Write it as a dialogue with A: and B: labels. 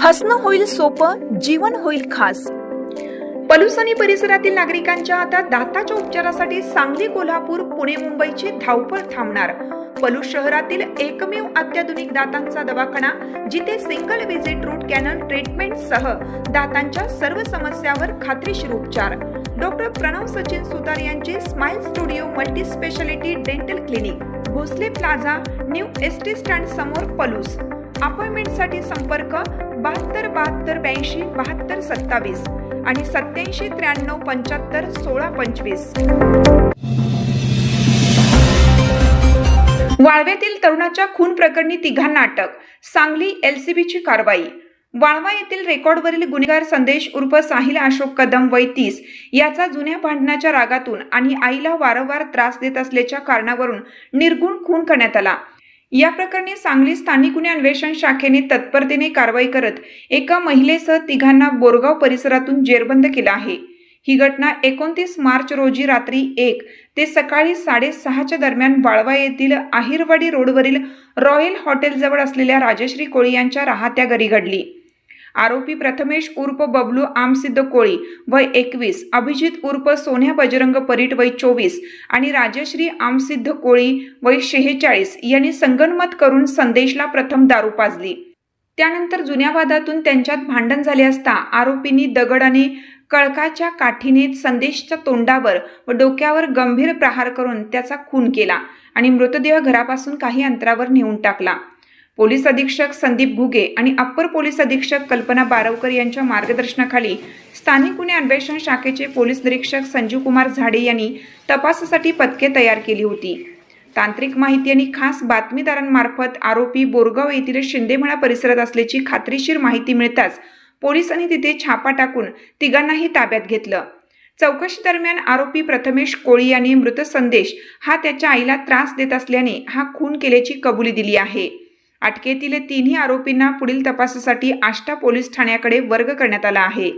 A: हसणं होईल सोपं, जीवन होईल खास। पलूस आणि परिसरातील नागरिकांच्या आता दाताच्या उपचारासाठी सांगली, कोल्हापूर, पुणे, मुंबईची धावपळ थांबणार। पलूस शहरातील एकमेव अत्याधुनिक दातांचा दवाखाना, जिथे single visit root canal treatment सह दातांच्या सर्व समस्यावर खात्रीशीर उपचार। डॉक्टर प्रणव सचिन सुतार यांचे Smile Studio multi speciality dental clinic, Bhosale plaza, new ST stand समोर, पलूस। अपॉइंटमेंटसाठी संपर्क 72 72 82 72 27 आणि 87 93 75 16 25। वाळव्यातील तरुणाच्या खून प्रकरणी तिघांना अटक, सांगली एलसीबीची कारवाई। वाळवा येथील रेकॉर्डवरील गुन्हेगार संदेश उर्फ साहिल अशोक कदम वय 30 याचा जुन्या भांडणाच्या रागातून आणि आईला वारंवार त्रास देत असल्याच्या कारणावरून निर्गुण खून करण्यात आला। या प्रकरणी सांगली स्थानिक गुन्हे अन्वेषण शाखेने तत्परतेने कारवाई करत एका महिलेसह तिघांना बोरगाव परिसरातून जेरबंद केलं आहे। ही घटना 29 मार्च रोजी रात्री 1 ते सकाळी 6:30च्या दरम्यान वाळवा येथील आहिरवाडी रोडवरील रॉयल हॉटेलजवळ असलेल्या राजश्री कोळी यांच्या राहत्या घरी घडली। आरोपी प्रथमेश उर्फ बबलू आमसिद्ध कोळी वय 21, अभिजित उर्फ सोन्या बजरंग परीट वय 24 आणि राजश्री आमसिद्ध कोळी वय 46 यांनी संगनमत करून संदेशला प्रथम दारू पाजली। त्यानंतर जुन्या वादातून त्यांच्यात भांडण झाले असता आरोपींनी दगडाने कळकाच्या काठीने संदेशच्या तोंडावर व डोक्यावर गंभीर प्रहार करून त्याचा खून केला आणि मृतदेह घरापासून काही अंतरावर नेऊन टाकला। पोलीस अधीक्षक संदीप घुगे आणि अप्पर पोलीस अधीक्षक कल्पना बारवकर यांच्या मार्गदर्शनाखाली स्थानिक गुन्हे अन्वेषण शाखेचे पोलीस निरीक्षक संजीव कुमार झाडे यांनी तपासासाठी पथके तयार केली होती। तांत्रिक माहिती आणि खास बातमीदारांमार्फत आरोपी बोरगाव येथील शिंदेमळा परिसरात असल्याची खात्रीशीर माहिती मिळताच पोलिसांनी तिथे छापा टाकून तिघांनाही ताब्यात घेतलं। चौकशी दरम्यान आरोपी प्रथमेश कोळी यांनी मृत संदेश हा त्याच्या आईला त्रास देत असल्याने हा खून केल्याची कबुली दिली आहे। अटकेतील तिन्ही आरोपींना पुढील तपासासाठी आष्टा पोलीस ठाण्याकडे वर्ग करण्यात आला आहे।